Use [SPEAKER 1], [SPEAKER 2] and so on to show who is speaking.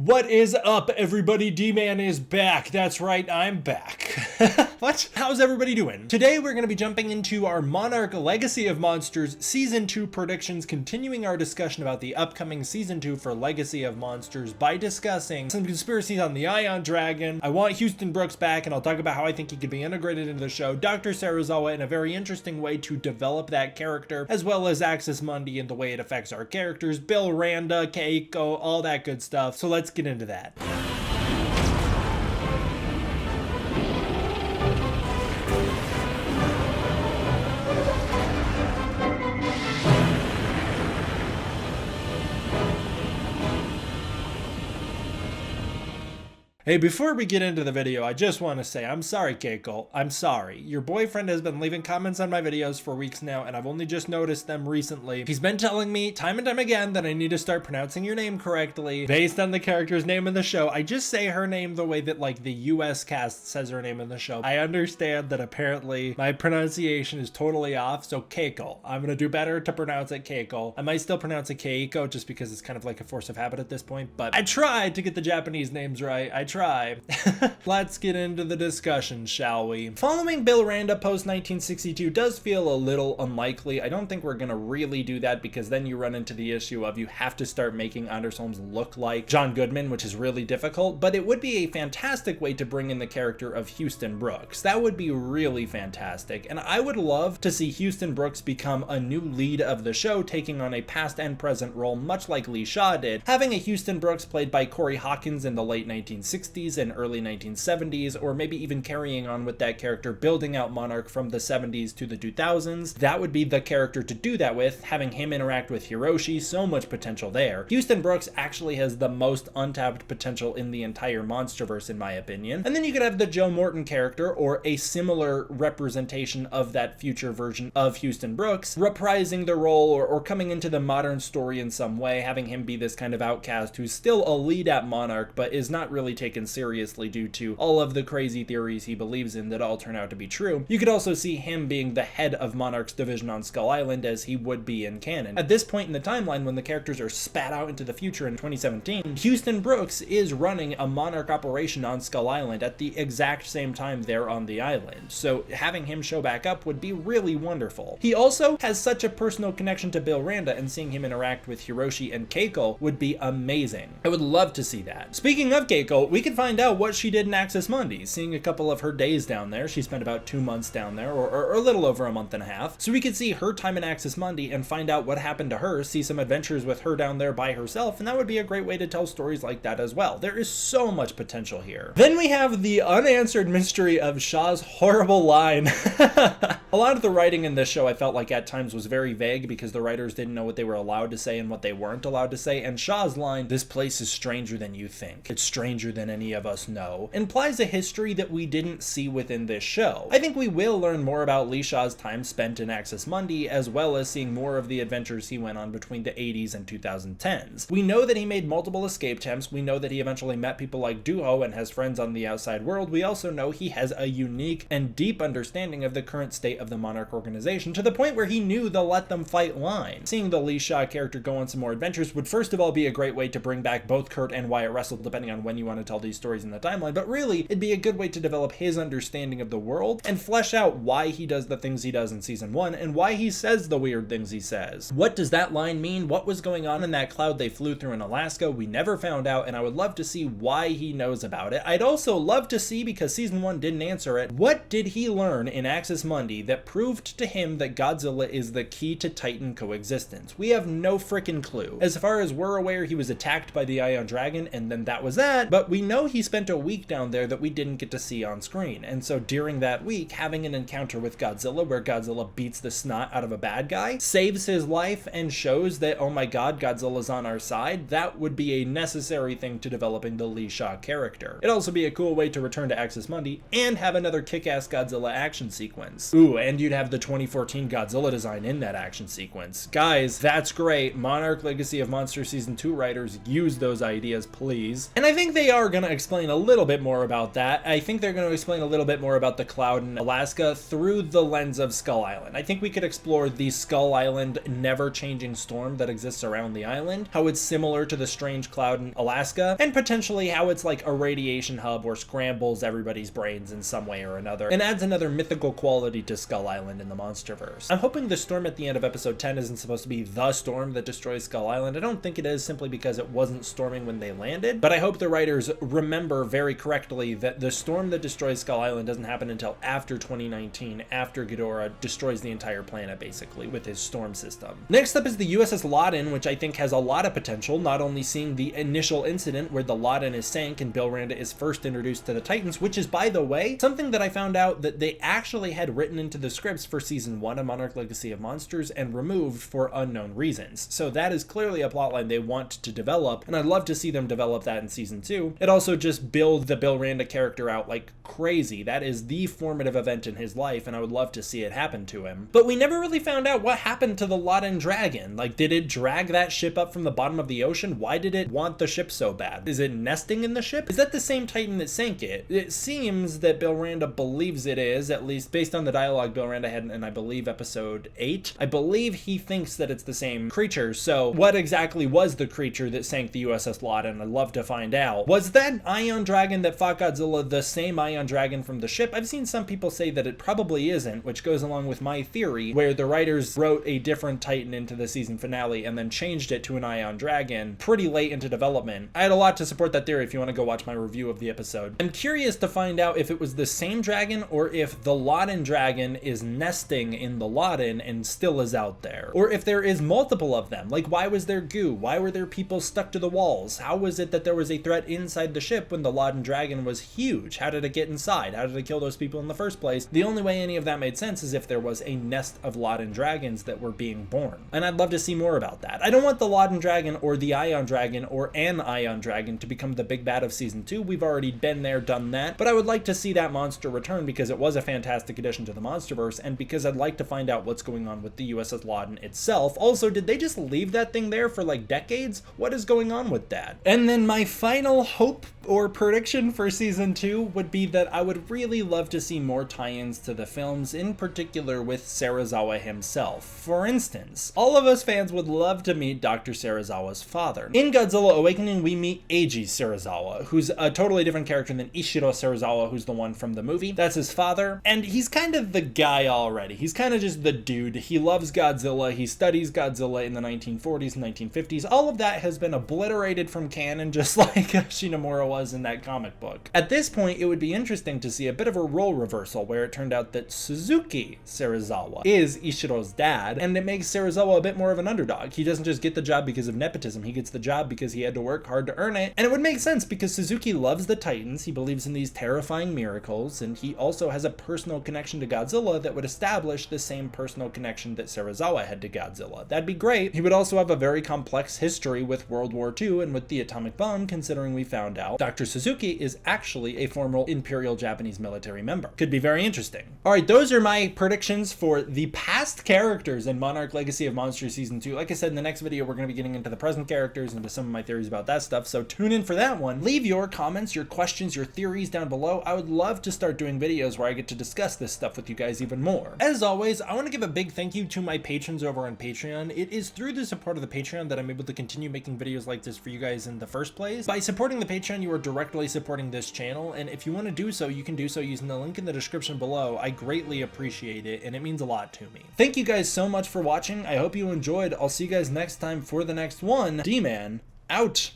[SPEAKER 1] What is up, everybody? D-Man is back. That's right, I'm back. What? How's everybody doing? Today we're going to be jumping into our Monarch Legacy of Monsters Season 2 predictions, continuing our discussion about the upcoming Season 2 for Legacy of Monsters by discussing some conspiracies on the Ion Dragon. I want Houston Brooks back, and I'll talk about how I think he could be integrated into the show, Dr. Serizawa in a very interesting way to develop that character, as well as Axis Mundi and the way it affects our characters, Bill Randa, Keiko, all that good stuff. So let's get into that. Hey, before we get into the video, I just want to say, I'm sorry, Keiko. I'm sorry. Your boyfriend has been leaving comments on my videos for weeks now, and I've only just noticed them recently. He's been telling me time and time again that I need to start pronouncing your name correctly, based on the character's name in the show. I just say her name the way that, like, the US cast says her name in the show. I understand that apparently my pronunciation is totally off, so Keiko. I'm gonna do better to pronounce it Keiko. I might still pronounce it Keiko, just because it's kind of like a force of habit at this point, but I tried to get the Japanese names right. I try. Let's get into the discussion, shall we? Following Bill Randa post 1962 does feel a little unlikely. I don't think we're gonna really do that, because then you run into the issue of you have to start making Anders Holmes look like John Goodman, which is really difficult, but it would be a fantastic way to bring in the character of Houston Brooks. That would be really fantastic, and I would love to see Houston Brooks become a new lead of the show, taking on a past and present role much like Lee Shaw did, having a Houston Brooks played by Corey Hawkins in the late 1960s and early 1970s, or maybe even carrying on with that character, building out Monarch from the 70s to the 2000s. That would be the character to do that with, having him interact with Hiroshi. So much potential there. Houston Brooks actually has the most untapped potential in the entire Monsterverse, in my opinion. And then you could have the Joe Morton character, or a similar representation of that future version of Houston Brooks, reprising the role or coming into the modern story in some way, having him be this kind of outcast who's still a lead at Monarch, but is not really taken seriously due to all of the crazy theories he believes in that all turn out to be true. You could also see him being the head of Monarch's division on Skull Island, as he would be in canon. At this point in the timeline, when the characters are spat out into the future in 2017, Houston Brooks is running a Monarch operation on Skull Island at the exact same time they're on the island, so having him show back up would be really wonderful. He also has such a personal connection to Bill Randa, and seeing him interact with Hiroshi and Keiko would be amazing. I would love to see that. Speaking of Keiko, we can find out what she did in Axis Mundi, seeing a couple of her days down there. She spent about 2 months down there, or a little over a month and a half. So we could see her time in Axis Mundi and find out what happened to her, see some adventures with her down there by herself, and that would be a great way to tell stories like that as well. There is so much potential here. Then we have the unanswered mystery of Shaw's horrible line. A lot of the writing in this show I felt like at times was very vague, because the writers didn't know what they were allowed to say and what they weren't allowed to say, and Shaw's line, "This place is stranger than you think. It's stranger than any of us know," implies a history that we didn't see within this show. I think we will learn more about Lee Shaw's time spent in Axis Mundi, as well as seeing more of the adventures he went on between the 80s and 2010s. We know that he made multiple escape attempts. We know that he eventually met people like Duho and has friends on the outside world. We also know he has a unique and deep understanding of the current state of the Monarch organization, to the point where he knew the let them fight line. Seeing the Lee Shaw character go on some more adventures would first of all be a great way to bring back both Kurt and Wyatt Russell, depending on when you want to tell these stories in the timeline, but really it'd be a good way to develop his understanding of the world and flesh out why he does the things he does in season 1 and why he says the weird things he says. What does that line mean? What was going on in that cloud they flew through in Alaska? We never found out, and I would love to see why he knows about it. I'd also love to see, because season 1 didn't answer it, what did he learn in Axis Mundi that proved to him that Godzilla is the key to Titan coexistence? We have no frickin' clue. As far as we're aware, he was attacked by the Ion Dragon, and then that was that, but we know he spent a week down there that we didn't get to see on screen, and so during that week, having an encounter with Godzilla where Godzilla beats the snot out of a bad guy, saves his life, and shows that, oh my god, Godzilla's on our side, that would be a necessary thing to developing the Lee Shaw character. It'd also be a cool way to return to Axis Mundi and have another kick-ass Godzilla action sequence. Ooh, and you'd have the 2014 Godzilla design in that action sequence. Guys, that's great. Monarch Legacy of Monsters Season 2 writers, use those ideas, please. And I think they are going to explain a little bit more about that. I think they're going to explain a little bit more about the cloud in Alaska through the lens of Skull Island. I think we could explore the Skull Island never-changing storm that exists around the island, how it's similar to the strange cloud in Alaska, and potentially how it's like a radiation hub or scrambles everybody's brains in some way or another, and adds another mythical quality to Skull Island in the Monsterverse. I'm hoping the storm at the end of episode 10 isn't supposed to be the storm that destroys Skull Island. I don't think it is, simply because it wasn't storming when they landed, but I hope the writers remember very correctly that the storm that destroys Skull Island doesn't happen until after 2019, after Ghidorah destroys the entire planet basically with his storm system. Next up is the USS Loden, which I think has a lot of potential, not only seeing the initial incident where the Loden is sank and Bill Randa is first introduced to the Titans, which is, by the way, something that I found out that they actually had written into the scripts for season 1 of Monarch Legacy of Monsters and removed for unknown reasons. So that is clearly a plotline they want to develop, and I'd love to see them develop that in season 2. It also just builds the Bill Randa character out like crazy. That is the formative event in his life, and I would love to see it happen to him. But we never really found out what happened to the Loden Dragon. Like, did it drag that ship up from the bottom of the ocean? Why did it want the ship so bad? Is it nesting in the ship? Is that the same Titan that sank it? It seems that Bill Randa believes it is, at least based on the dialogue Bill Randa had in, I believe, episode 8. I believe he thinks that it's the same creature. So what exactly was the creature that sank the USS Loden? I'd love to find out. Was that Ion Dragon that fought Godzilla the same Ion Dragon from the ship? I've seen some people say that it probably isn't, which goes along with my theory, where the writers wrote a different Titan into the season finale and then changed it to an Ion Dragon pretty late into development. I had a lot to support that theory if you want to go watch my review of the episode. I'm curious to find out if it was the same dragon or if the Loden Dragon is nesting in the Loden and still is out there. Or if there is multiple of them. Like, why was there goo? Why were there people stuck to the walls? How was it that there was a threat inside the ship when the Loden Dragon was huge? How did it get inside? How did it kill those people in the first place? The only way any of that made sense is if there was a nest of Loden Dragons that were being born. And I'd love to see more about that. I don't want the Loden Dragon or the Ion Dragon or an Ion Dragon to become the big bad of season 2. We've already been there, done that. But I would like to see that monster return because it was a fantastic addition to the Monsterverse, and because I'd like to find out what's going on with the USS Loden itself. Also, did they just leave that thing there for like decades? What is going on with that? And then my final hope or prediction for season 2 would be that I would really love to see more tie-ins to the films, in particular with Serizawa himself. For instance, all of us fans would love to meet Dr. Serizawa's father. In Godzilla Awakening, we meet Eiji Serizawa, who's a totally different character than Ishiro Serizawa, who's the one from the movie. That's his father, and he's kind of the guy already. He's kind of just the dude. He loves Godzilla. He studies Godzilla in the 1940s and 1950s. All of that has been obliterated from canon, just like Shinomura was in that comic book. At this point, it would be interesting to see a bit of a role reversal where it turned out that Suzuki Serizawa is Ishiro's dad, and it makes Serizawa a bit more of an underdog. He doesn't just get the job because of nepotism. He gets the job because he had to work hard to earn it. And it would make sense because Suzuki loves the Titans. He believes in these terrifying miracles, and he also has a personal connection to Godzilla that would establish the same personal connection that Serizawa had to Godzilla. That'd be great. He would also have a very complex history with World War II and with the atomic bomb, considering we found out Dr. Suzuki is actually a former Imperial Japanese military member. Could be very interesting. Alright, those are my predictions for the past characters in Monarch Legacy of Monsters Season 2. Like I said, in the next video, we're going to be getting into the present characters, into some of my theories about that stuff, so tune in for that one. Leave your comments, your questions, your theories down below. I would love to start doing videos where I get to discuss this stuff with you guys even more. As always, I want to give a big thank you to my patrons over on Patreon. It is through the support of the Patreon that I'm able to continue making videos like this for you guys in the first place. By supporting the Patreon, you are directly supporting this channel, and if you want to do so, you can do so using the link in the description below. I greatly appreciate it, and it means a lot to me. Thank you guys so much for watching. I hope you enjoyed. I'll see you guys next time for the next one. D-Man, out.